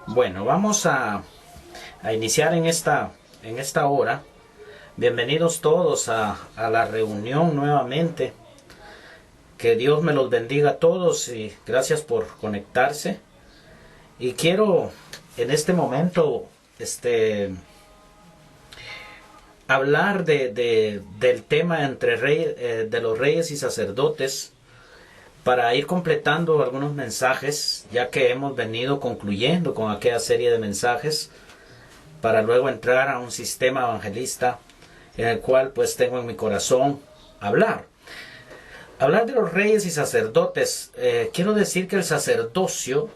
Bueno, vamos a iniciar en esta hora. Bienvenidos todos a la reunión nuevamente. Que Dios me los bendiga a todos y gracias por conectarse. Y quiero en este momento hablar del tema de los reyes y sacerdotes, para ir completando algunos mensajes, ya que hemos venido concluyendo con aquella serie de mensajes, para luego entrar a un sistema evangelista en el cual pues tengo en mi corazón hablar de los reyes y sacerdotes. Quiero decir que el sacerdocio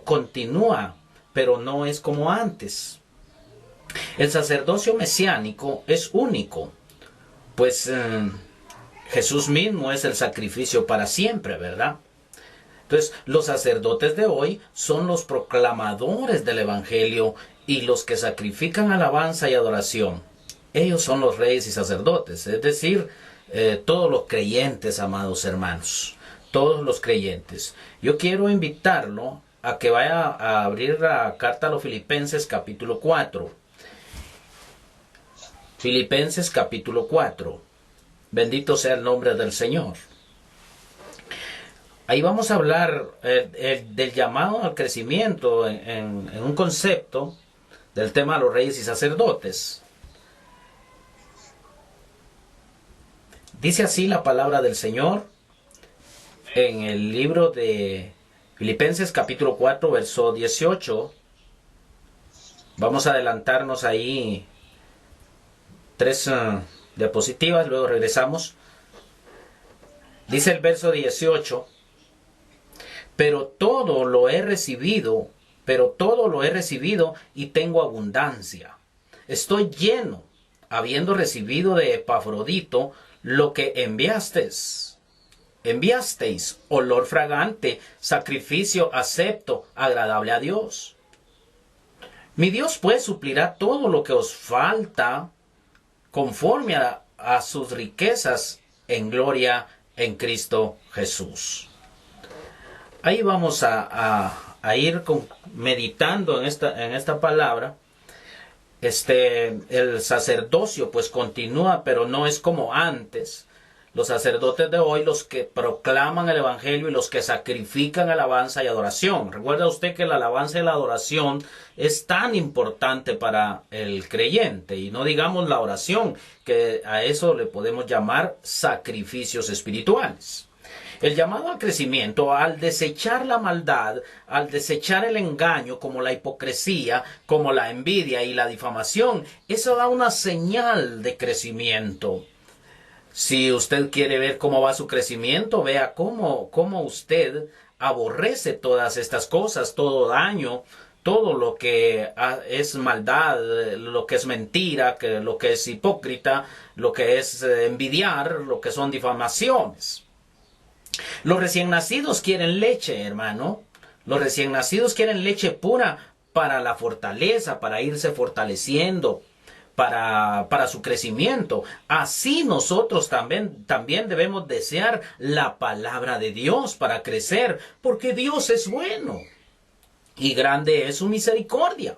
continúa, pero no es como antes. El sacerdocio mesiánico es único, pues Jesús mismo es el sacrificio para siempre, ¿verdad? Entonces, los sacerdotes de hoy son los proclamadores del Evangelio y los que sacrifican alabanza y adoración. Ellos son los reyes y sacerdotes, es decir, todos los creyentes, amados hermanos, todos los creyentes. Yo quiero invitarlo a que vaya a abrir la carta a los Filipenses capítulo 4. Filipenses capítulo 4. Bendito sea el nombre del Señor. Ahí vamos a hablar del llamado al crecimiento en un concepto del tema de los reyes y sacerdotes. Dice así la palabra del Señor en el libro de Filipenses capítulo 4, verso 18. Vamos a adelantarnos ahí 3 diapositivas, luego regresamos. Dice el verso 18: pero todo lo he recibido y tengo abundancia. Estoy lleno, habiendo recibido de Epafrodito lo que enviasteis, olor fragante, sacrificio acepto, agradable a Dios. Mi Dios pues suplirá todo lo que os falta conforme a sus riquezas en gloria en Cristo Jesús. Ahí vamos a ir meditando en esta palabra. El sacerdocio pues continúa, pero no es como antes. Los sacerdotes de hoy, los que proclaman el Evangelio y los que sacrifican alabanza y adoración. Recuerda usted que la alabanza y la adoración es tan importante para el creyente. Y no digamos la oración, que a eso le podemos llamar sacrificios espirituales. El llamado al crecimiento, al desechar la maldad, al desechar el engaño, como la hipocresía, como la envidia y la difamación, eso da una señal de crecimiento. Si usted quiere ver cómo va su crecimiento, vea cómo usted aborrece todas estas cosas, todo daño, todo lo que es maldad, lo que es mentira, lo que es hipócrita, lo que es envidiar, lo que son difamaciones. Los recién nacidos quieren leche, hermano. Los recién nacidos quieren leche pura para la fortaleza, para irse fortaleciendo, para su crecimiento. Así nosotros también debemos desear la palabra de Dios para crecer, porque Dios es bueno y grande es su misericordia.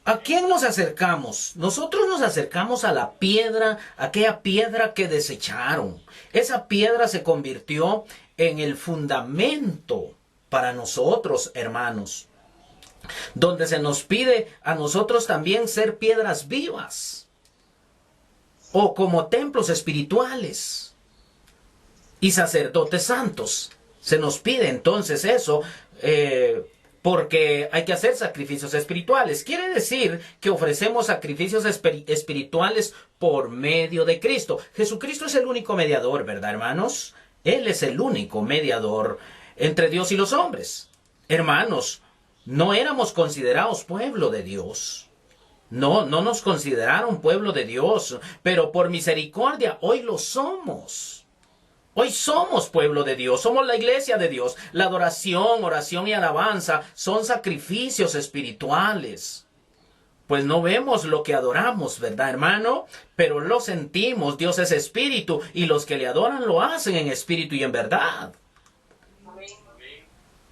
¿A quién nos acercamos? Nosotros nos acercamos a la piedra, aquella piedra que desecharon. Esa piedra se convirtió en el fundamento para nosotros, hermanos, donde se nos pide a nosotros también ser piedras vivas o como templos espirituales y sacerdotes santos. Se nos pide entonces eso, porque hay que hacer sacrificios espirituales. Quiere decir que ofrecemos sacrificios espirituales por medio de Cristo. Jesucristo es el único mediador, ¿verdad, hermanos? Él es el único mediador entre Dios y los hombres. Hermanos, no éramos considerados pueblo de Dios. No nos consideraron pueblo de Dios, pero por misericordia hoy lo somos. Hoy somos pueblo de Dios, somos la iglesia de Dios. La adoración, oración y alabanza son sacrificios espirituales. Pues no vemos lo que adoramos, ¿verdad, hermano? Pero lo sentimos. Dios es espíritu y los que le adoran lo hacen en espíritu y en verdad.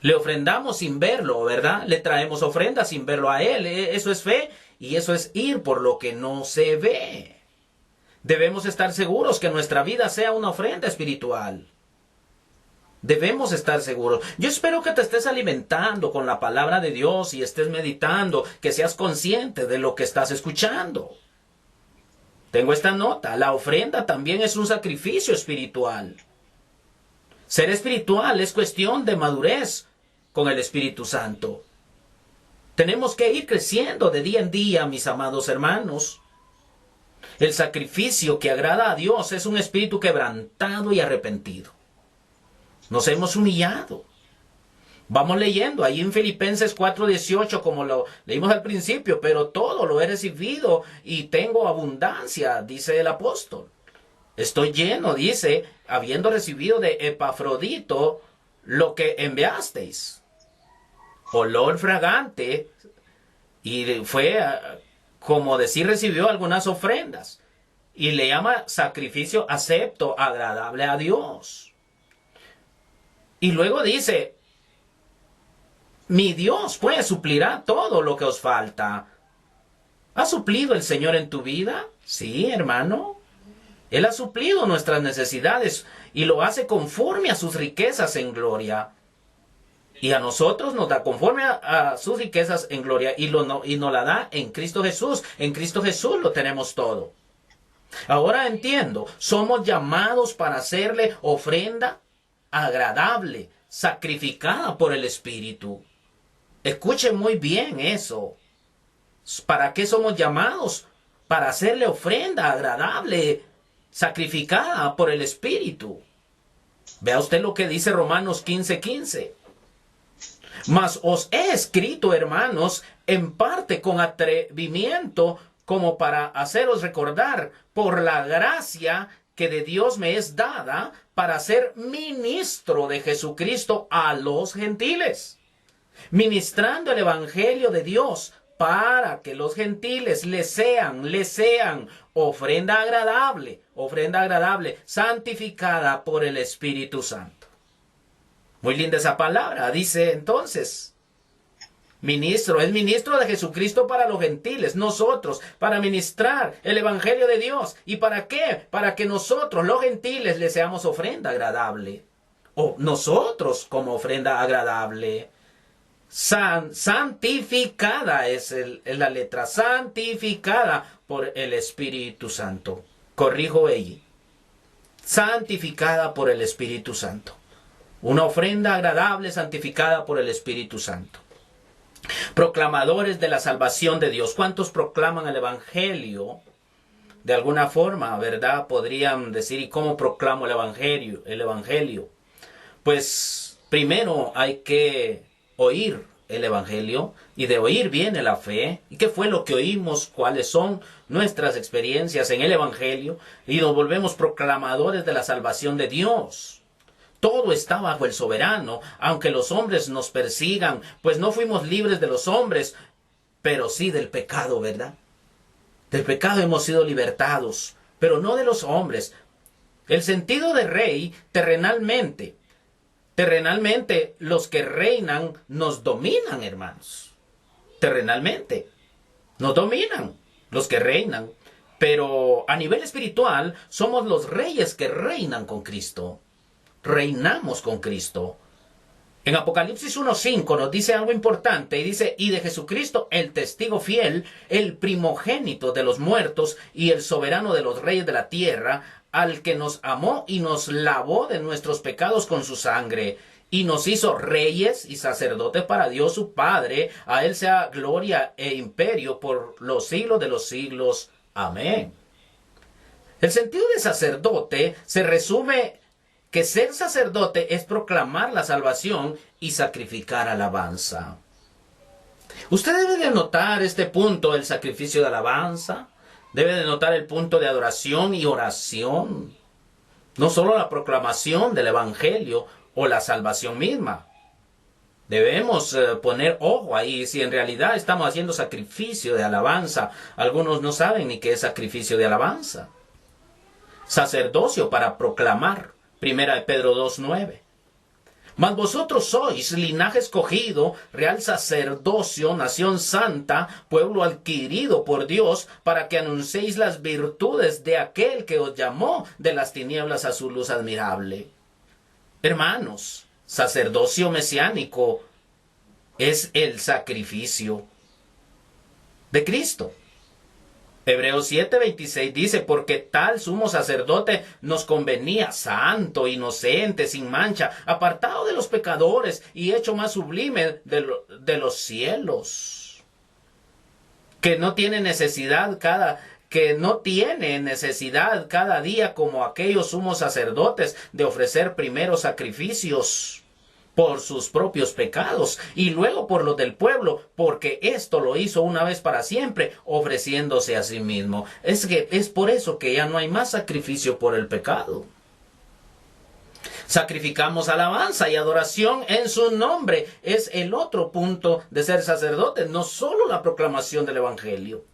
Le ofrendamos sin verlo, ¿verdad? Le traemos ofrendas sin verlo a Él. Eso es fe y eso es ir por lo que no se ve. Debemos estar seguros que nuestra vida sea una ofrenda espiritual. Debemos estar seguros. Yo espero que te estés alimentando con la palabra de Dios y estés meditando, que seas consciente de lo que estás escuchando. Tengo esta nota. La ofrenda también es un sacrificio espiritual. Ser espiritual es cuestión de madurez con el Espíritu Santo. Tenemos que ir creciendo de día en día, mis amados hermanos. El sacrificio que agrada a Dios es un espíritu quebrantado y arrepentido. Nos hemos humillado. Vamos leyendo ahí en Filipenses 4:18, como lo leímos al principio, pero todo lo he recibido y tengo abundancia, dice el apóstol. Estoy lleno, dice, habiendo recibido de Epafrodito lo que enviasteis. Olor fragante, y fue como decir, recibió algunas ofrendas. Y le llama sacrificio acepto, agradable a Dios. Y luego dice, mi Dios pues suplirá todo lo que os falta. ¿Ha suplido el Señor en tu vida? Sí, hermano. Él ha suplido nuestras necesidades y lo hace conforme a sus riquezas en gloria. Y a nosotros nos da conforme a sus riquezas en gloria y nos la da en Cristo Jesús. En Cristo Jesús lo tenemos todo. Ahora entiendo, somos llamados para hacerle ofrenda agradable, sacrificada por el Espíritu. Escuchen muy bien eso. ¿Para qué somos llamados? Para hacerle ofrenda agradable, sacrificada por el Espíritu. Vea usted lo que dice Romanos 15:15. Mas os he escrito, hermanos, en parte con atrevimiento, como para haceros recordar por la gracia que de Dios me es dada para ser ministro de Jesucristo a los gentiles, ministrando el evangelio de Dios para que los gentiles le sean ofrenda agradable, santificada por el Espíritu Santo. Muy linda esa palabra. Dice entonces, es ministro de Jesucristo para los gentiles, nosotros, para ministrar el evangelio de Dios. ¿Y para qué? Para que nosotros, los gentiles, le seamos ofrenda agradable. O nosotros como ofrenda agradable. Santificada es la letra, santificada por el Espíritu Santo. Corrijo allí. Santificada por el Espíritu Santo. Una ofrenda agradable, santificada por el Espíritu Santo. Proclamadores de la salvación de Dios. ¿Cuántos proclaman el Evangelio? De alguna forma, ¿verdad? Podrían decir, ¿y cómo proclamo el Evangelio? Pues primero hay que oír el Evangelio, y de oír viene la fe. ¿Y qué fue lo que oímos? ¿Cuáles son nuestras experiencias en el Evangelio? Y nos volvemos proclamadores de la salvación de Dios. Todo está bajo el soberano, aunque los hombres nos persigan, pues no fuimos libres de los hombres, pero sí del pecado, ¿verdad? Del pecado hemos sido libertados, pero no de los hombres. El sentido de rey, terrenalmente, los que reinan nos dominan, hermanos. Terrenalmente, nos dominan los que reinan, pero a nivel espiritual somos los reyes que reinan con Cristo. Reinamos con Cristo. En Apocalipsis 1:5 nos dice algo importante y dice, y de Jesucristo el testigo fiel, el primogénito de los muertos y el soberano de los reyes de la tierra, al que nos amó y nos lavó de nuestros pecados con su sangre, y nos hizo reyes y sacerdotes para Dios su Padre. A él sea gloria e imperio por los siglos de los siglos. Amén. El sentido de sacerdote se resume que ser sacerdote es proclamar la salvación y sacrificar alabanza. Usted debe de notar este punto, el sacrificio de alabanza. Debe de notar el punto de adoración y oración. No solo la proclamación del Evangelio o la salvación misma. Debemos poner ojo ahí si en realidad estamos haciendo sacrificio de alabanza. Algunos no saben ni qué es sacrificio de alabanza. Sacerdocio para proclamar. Primera de Pedro 2:9. Mas vosotros sois linaje escogido, real sacerdocio, nación santa, pueblo adquirido por Dios, para que anunciéis las virtudes de aquel que os llamó de las tinieblas a su luz admirable. Hermanos, sacerdocio mesiánico es el sacrificio de Cristo. Hebreos 7:26 dice, porque tal sumo sacerdote nos convenía, santo, inocente, sin mancha, apartado de los pecadores y hecho más sublime de los cielos, que no tiene necesidad cada día como aquellos sumos sacerdotes de ofrecer primero sacrificios por sus propios pecados y luego por los del pueblo, porque esto lo hizo una vez para siempre, ofreciéndose a sí mismo. Es por eso que ya no hay más sacrificio por el pecado. Sacrificamos alabanza y adoración en su nombre. Es el otro punto de ser sacerdote, no solo la proclamación del evangelio.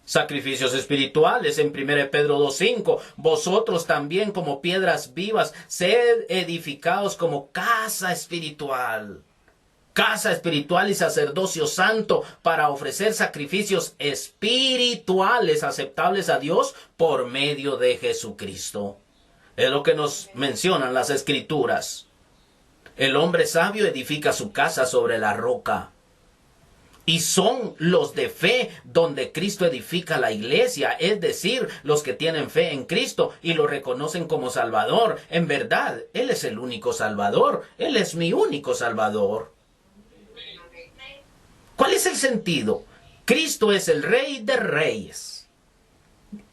Sacrificios espirituales en 1 Pedro 2:5. Vosotros también como piedras vivas, sed edificados como casa espiritual y sacerdocio santo para ofrecer sacrificios espirituales aceptables a Dios por medio de Jesucristo. Es lo que nos mencionan las Escrituras. El hombre sabio edifica su casa sobre la roca. Y son los de fe donde Cristo edifica la iglesia, es decir, los que tienen fe en Cristo y lo reconocen como Salvador. En verdad, Él es el único Salvador. Él es mi único Salvador. ¿Cuál es el sentido? Cristo es el Rey de Reyes.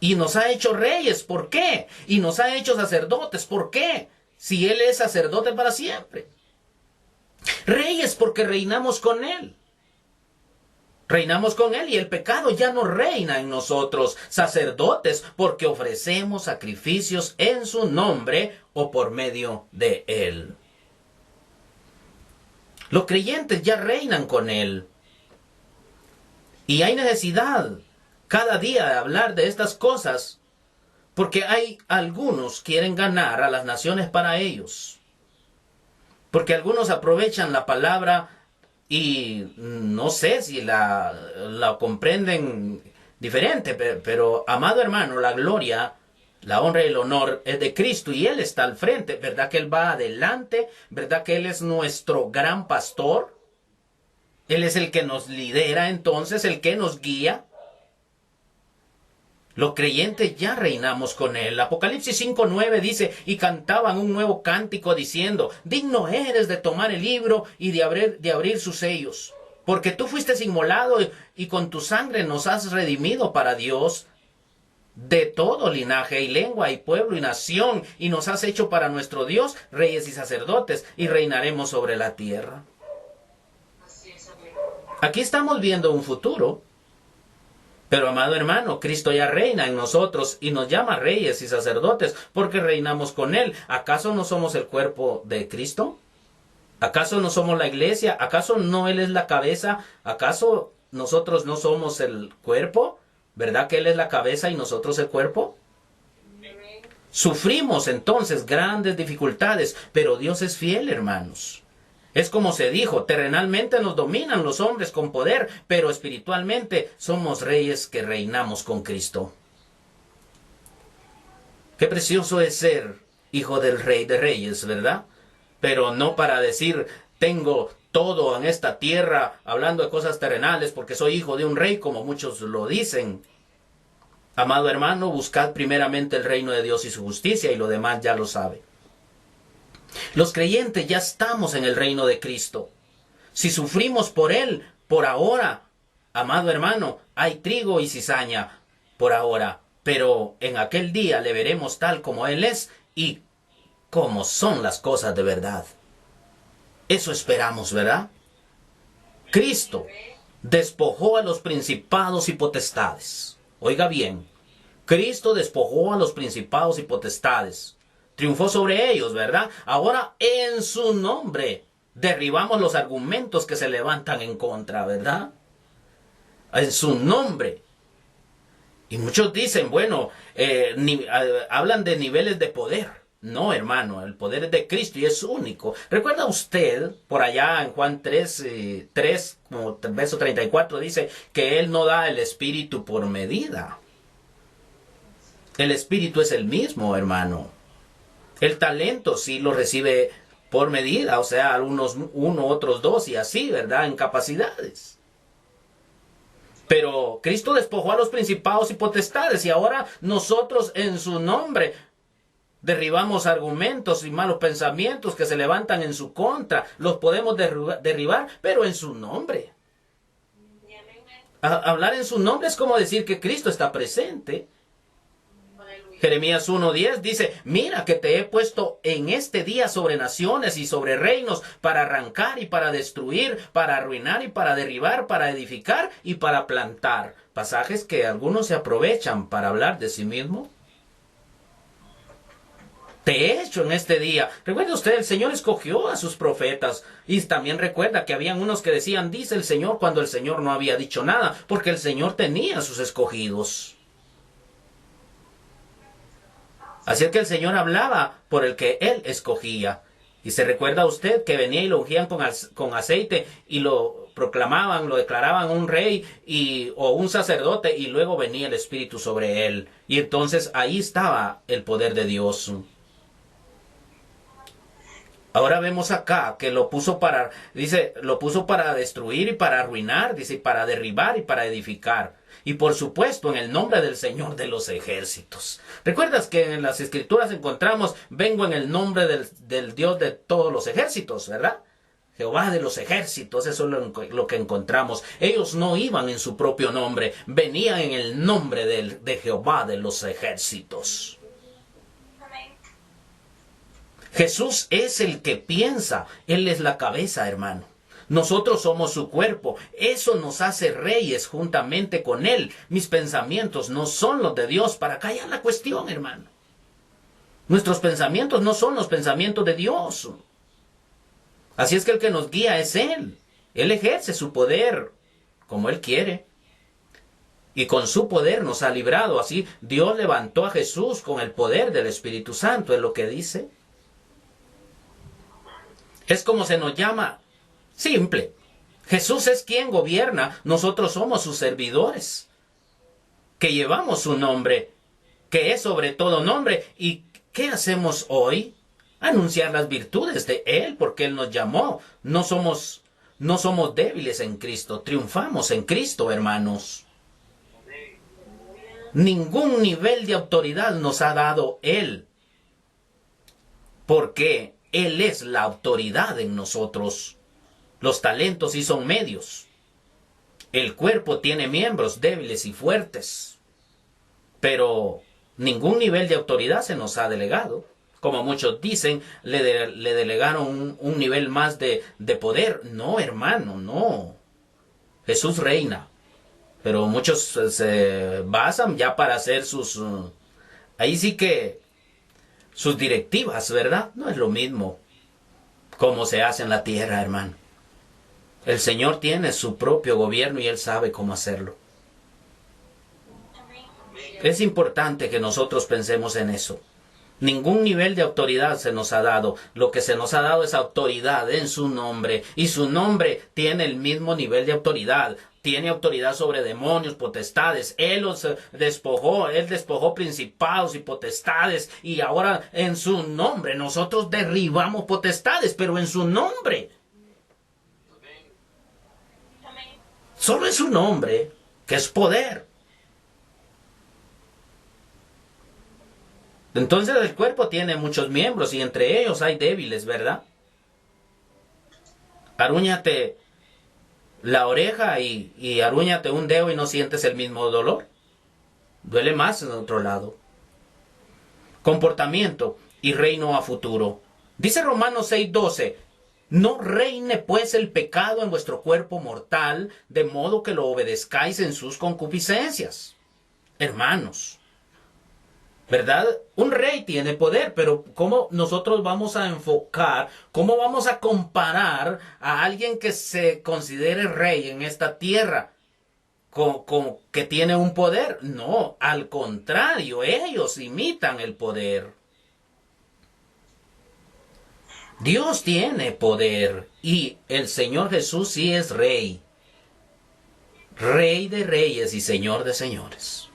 Y nos ha hecho reyes. ¿Por qué? Y nos ha hecho sacerdotes. ¿Por qué? Si Él es sacerdote para siempre. Reyes porque reinamos con Él. Reinamos con Él y el pecado ya no reina en nosotros. Sacerdotes porque ofrecemos sacrificios en su nombre o por medio de Él. Los creyentes ya reinan con Él. Y hay necesidad cada día de hablar de estas cosas porque hay algunos que quieren ganar a las naciones para ellos. Porque algunos aprovechan la palabra y no sé si la comprenden diferente, pero amado hermano, la gloria, la honra y el honor es de Cristo y Él está al frente. ¿Verdad que Él va adelante? ¿Verdad que Él es nuestro gran pastor? Él es el que nos lidera entonces, el que nos guía. Los creyentes ya reinamos con Él. Apocalipsis 5:9 dice, y cantaban un nuevo cántico diciendo, digno eres de tomar el libro y de abrir sus sellos, porque tú fuiste inmolado y con tu sangre nos has redimido para Dios de todo linaje y lengua y pueblo y nación, y nos has hecho para nuestro Dios reyes y sacerdotes, y reinaremos sobre la tierra. Aquí estamos viendo un futuro. Pero, amado hermano, Cristo ya reina en nosotros y nos llama reyes y sacerdotes porque reinamos con Él. ¿Acaso no somos el cuerpo de Cristo? ¿Acaso no somos la iglesia? ¿Acaso no Él es la cabeza? ¿Acaso nosotros no somos el cuerpo? ¿Verdad que Él es la cabeza y nosotros el cuerpo? Sufrimos entonces grandes dificultades, pero Dios es fiel, hermanos. Es como se dijo, terrenalmente nos dominan los hombres con poder, pero espiritualmente somos reyes que reinamos con Cristo. Qué precioso es ser hijo del Rey de Reyes, ¿verdad? Pero no para decir, tengo todo en esta tierra, hablando de cosas terrenales, porque soy hijo de un rey, como muchos lo dicen. Amado hermano, buscad primeramente el reino de Dios y su justicia, y lo demás ya lo sabe. Los creyentes ya estamos en el reino de Cristo. Si sufrimos por Él, por ahora, amado hermano, hay trigo y cizaña por ahora, pero en aquel día le veremos tal como Él es y como son las cosas de verdad. Eso esperamos, ¿verdad? Cristo despojó a los principados y potestades. Oiga bien, Cristo despojó a los principados y potestades. Triunfó sobre ellos, ¿verdad? Ahora en su nombre derribamos los argumentos que se levantan en contra, ¿verdad? En su nombre. Y muchos dicen, bueno, hablan de niveles de poder. No, hermano, el poder es de Cristo y es único. ¿Recuerda usted, por allá en Juan 3, como verso 34, dice que Él no da el Espíritu por medida? El Espíritu es el mismo, hermano. El talento sí lo recibe por medida, o sea, algunos uno, otros dos y así, ¿verdad? En capacidades. Pero Cristo despojó a los principados y potestades y ahora nosotros en su nombre derribamos argumentos y malos pensamientos que se levantan en su contra. Los podemos derribar, pero en su nombre. Hablar en su nombre es como decir que Cristo está presente. Jeremías 1:10 dice, mira que te he puesto en este día sobre naciones y sobre reinos para arrancar y para destruir, para arruinar y para derribar, para edificar y para plantar. Pasajes que algunos se aprovechan para hablar de sí mismo. Te he hecho en este día. Recuerda usted, el Señor escogió a sus profetas. Y también recuerda que habían unos que decían, dice el Señor, cuando el Señor no había dicho nada, porque el Señor tenía a sus escogidos. Así es que el Señor hablaba por el que Él escogía. Y se recuerda usted que venía y lo ungían con aceite y lo proclamaban, lo declaraban un rey o un sacerdote y luego venía el Espíritu sobre él. Y entonces ahí estaba el poder de Dios. Ahora vemos acá que lo puso para destruir y para arruinar, dice, y para derribar y para edificar. Y por supuesto en el nombre del Señor de los ejércitos. ¿Recuerdas que en las Escrituras encontramos, vengo en el nombre del Dios de todos los ejércitos, ¿verdad? Jehová de los ejércitos, eso es lo que encontramos. Ellos no iban en su propio nombre, venían en el nombre de Jehová de los ejércitos. Jesús es el que piensa, Él es la cabeza, hermano. Nosotros somos su cuerpo, eso nos hace reyes juntamente con Él. Mis pensamientos no son los de Dios, para callar la cuestión, hermano. Nuestros pensamientos no son los pensamientos de Dios. Así es que el que nos guía es Él. Él ejerce su poder como Él quiere. Y con su poder nos ha librado. Así Dios levantó a Jesús con el poder del Espíritu Santo, es lo que dice. Es como se nos llama. Simple. Jesús es quien gobierna. Nosotros somos sus servidores. Que llevamos su nombre. Que es sobre todo nombre. ¿Y qué hacemos hoy? Anunciar las virtudes de Él, porque Él nos llamó. No somos débiles en Cristo. Triunfamos en Cristo, hermanos. Ningún nivel de autoridad nos ha dado Él. Porque Él es la autoridad en nosotros. Los talentos sí son medios. El cuerpo tiene miembros débiles y fuertes. Pero ningún nivel de autoridad se nos ha delegado. Como muchos dicen, le delegaron un nivel más de poder. No, hermano, no. Jesús reina. Pero muchos se basan ya para hacer ahí sí que sus directivas, ¿verdad? No es lo mismo como se hace en la tierra, hermano. El Señor tiene su propio gobierno y Él sabe cómo hacerlo. Es importante que nosotros pensemos en eso. Ningún nivel de autoridad se nos ha dado. Lo que se nos ha dado es autoridad en su nombre. Y su nombre tiene el mismo nivel de autoridad. Tiene autoridad sobre demonios, potestades. Él los despojó. Él despojó principados y potestades. Y ahora en su nombre nosotros derribamos potestades, pero en su nombre. Solo en su nombre, que es poder. Entonces el cuerpo tiene muchos miembros y entre ellos hay débiles, ¿verdad? Arúñate la oreja y arúñate un dedo y no sientes el mismo dolor. Duele más en otro lado. Comportamiento y reino a futuro. Dice Romanos 6:12, no reine pues el pecado en vuestro cuerpo mortal, de modo que lo obedezcáis en sus concupiscencias. Hermanos, ¿verdad? Un rey tiene poder, pero ¿cómo nosotros vamos a enfocar, cómo vamos a comparar a alguien que se considere rey en esta tierra con que tiene un poder? No, al contrario, ellos imitan el poder. Dios tiene poder y el Señor Jesús sí es rey. Rey de reyes y Señor de señores.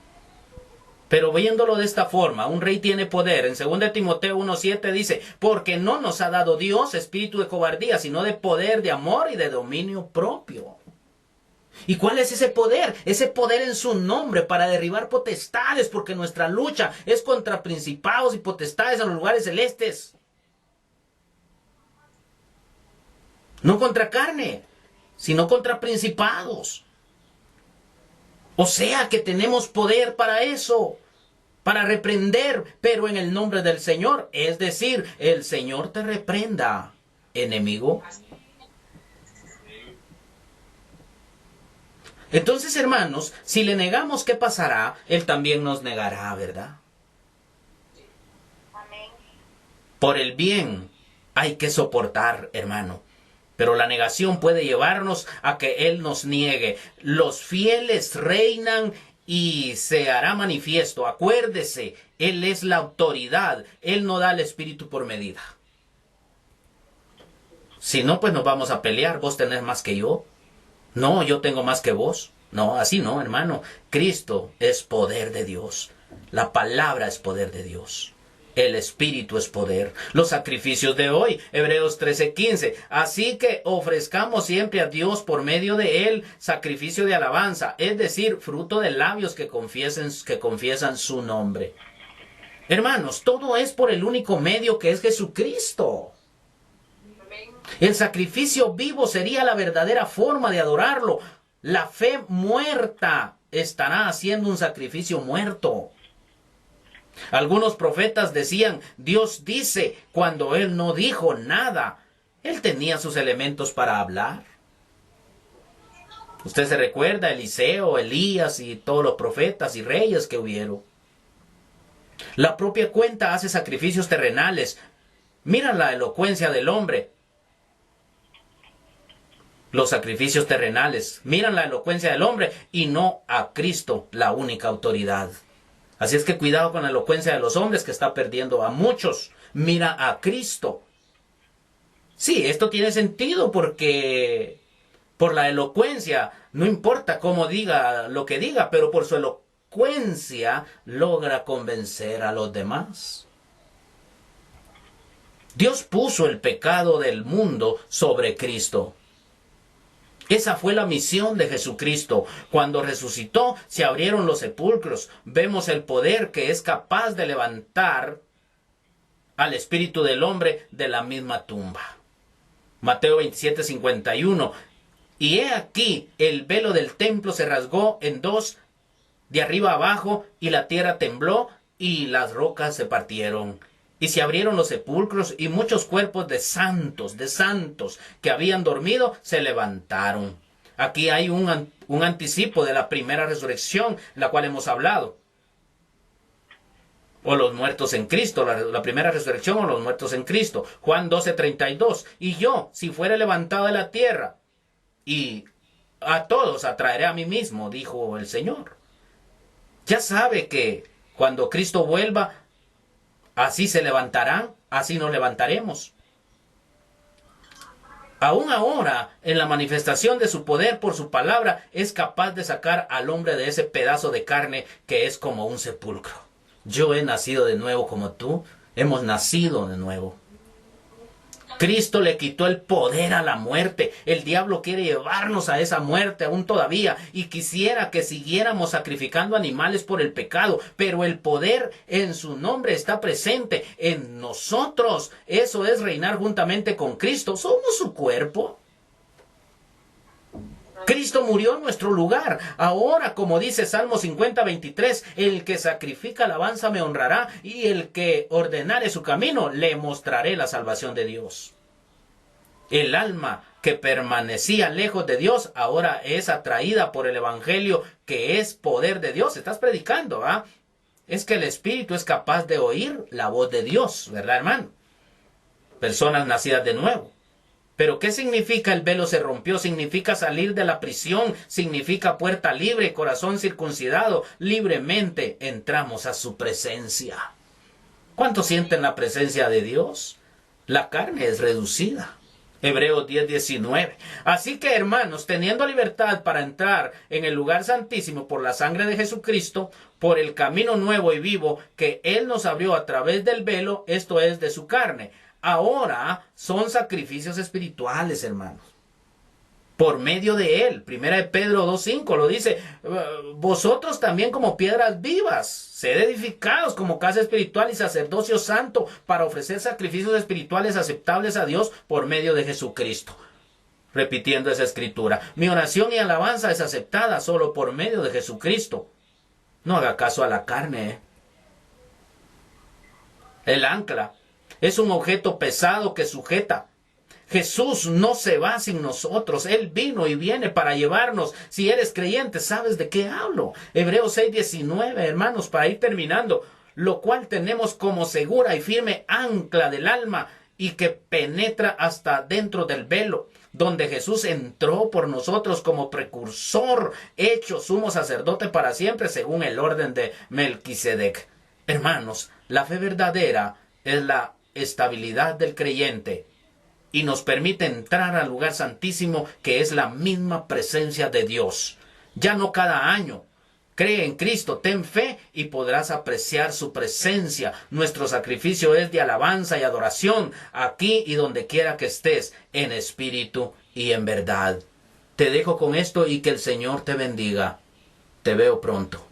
Pero viéndolo de esta forma, un rey tiene poder. En 2 Timoteo 1:7 dice, porque no nos ha dado Dios espíritu de cobardía, sino de poder, de amor y de dominio propio. ¿Y cuál es ese poder? Ese poder en su nombre para derribar potestades, porque nuestra lucha es contra principados y potestades en los lugares celestes. No contra carne, sino contra principados. O sea que tenemos poder para eso, para reprender, pero en el nombre del Señor. Es decir, el Señor te reprenda, enemigo. Entonces, hermanos, si le negamos, ¿qué pasará? Él también nos negará, ¿verdad? Amén. Por el bien hay que soportar, hermano. Pero la negación puede llevarnos a que Él nos niegue. Los fieles reinan y se hará manifiesto. Acuérdese, Él es la autoridad. Él no da el espíritu por medida. Si no, pues nos vamos a pelear. Vos tenés más que yo. No, yo tengo más que vos. No, así no, hermano. Cristo es poder de Dios. La palabra es poder de Dios. El Espíritu es poder. Los sacrificios de hoy, Hebreos 13:15. Así que ofrezcamos siempre a Dios por medio de Él sacrificio de alabanza, es decir, fruto de labios que confiesan su nombre. Hermanos, todo es por el único medio que es Jesucristo. El sacrificio vivo sería la verdadera forma de adorarlo. La fe muerta estará haciendo un sacrificio muerto. Algunos profetas decían, Dios dice, cuando Él no dijo nada. Él tenía sus elementos para hablar. Usted se recuerda, Eliseo, Elías y todos los profetas y reyes que hubieron. La propia cuenta hace sacrificios terrenales. Mira la elocuencia del hombre. Los sacrificios terrenales. Miran la elocuencia del hombre y no a Cristo, la única autoridad. Así es que cuidado con la elocuencia de los hombres que está perdiendo a muchos. Mira a Cristo. Sí, esto tiene sentido porque por la elocuencia, no importa cómo diga lo que diga, pero por su elocuencia logra convencer a los demás. Dios puso el pecado del mundo sobre Cristo. Esa fue la misión de Jesucristo. Cuando resucitó, se abrieron los sepulcros. Vemos el poder que es capaz de levantar al espíritu del hombre de la misma tumba. Mateo 27:51. Y he aquí, el velo del templo se rasgó en dos, de arriba abajo, y la tierra tembló, y las rocas se partieron. Y se abrieron los sepulcros, y muchos cuerpos de santos que habían dormido, se levantaron. Aquí hay un anticipo de la primera resurrección, la cual hemos hablado. O los muertos en Cristo, la primera resurrección o los muertos en Cristo. Juan 12:32. Y yo, si fuere levantado de la tierra, y a todos atraeré a mí mismo, dijo el Señor. Ya sabe que cuando Cristo vuelva, así se levantarán, así nos levantaremos. Aún ahora, en la manifestación de su poder por su palabra, es capaz de sacar al hombre de ese pedazo de carne que es como un sepulcro. Yo he nacido de nuevo como tú, hemos nacido de nuevo. Cristo le quitó el poder a la muerte. El diablo quiere llevarnos a esa muerte aún todavía y quisiera que siguiéramos sacrificando animales por el pecado, pero el poder en su nombre está presente en nosotros. Eso es reinar juntamente con Cristo. Somos su cuerpo. Cristo murió en nuestro lugar. Ahora, como dice Salmo 50:23, el que sacrifica alabanza me honrará, y el que ordenare su camino, le mostraré la salvación de Dios. El alma que permanecía lejos de Dios, ahora es atraída por el Evangelio, que es poder de Dios. Estás predicando, ¿ah? Es que el Espíritu es capaz de oír la voz de Dios, ¿verdad, hermano? Personas nacidas de nuevo. Pero ¿qué significa el velo se rompió? Significa salir de la prisión, significa puerta libre, corazón circuncidado. Libremente entramos a su presencia. ¿Cuántos sienten la presencia de Dios? La carne es reducida. Hebreos 10:19. Así que, hermanos, teniendo libertad para entrar en el lugar santísimo por la sangre de Jesucristo, por el camino nuevo y vivo que Él nos abrió a través del velo, esto es, de su carne. Ahora son sacrificios espirituales, hermanos, por medio de Él. Primera de Pedro 2:5 lo dice: vosotros también como piedras vivas, sed edificados como casa espiritual y sacerdocio santo para ofrecer sacrificios espirituales aceptables a Dios por medio de Jesucristo. Repitiendo esa escritura, mi oración y alabanza es aceptada solo por medio de Jesucristo. No haga caso a la carne. El ancla es un objeto pesado que sujeta. Jesús no se va sin nosotros. Él vino y viene para llevarnos. Si eres creyente, sabes de qué hablo. Hebreos 6:19, hermanos, para ir terminando. Lo cual tenemos como segura y firme ancla del alma y que penetra hasta dentro del velo, donde Jesús entró por nosotros como precursor, hecho sumo sacerdote para siempre, según el orden de Melquisedec. Hermanos, la fe verdadera es la estabilidad del creyente y nos permite entrar al lugar santísimo, que es la misma presencia de Dios. Ya no cada año. Cree en Cristo, ten fe y podrás apreciar su presencia. Nuestro sacrificio es de alabanza y adoración, aquí y donde quiera que estés, en espíritu y en verdad. Te dejo con esto y que el Señor te bendiga. Te veo pronto.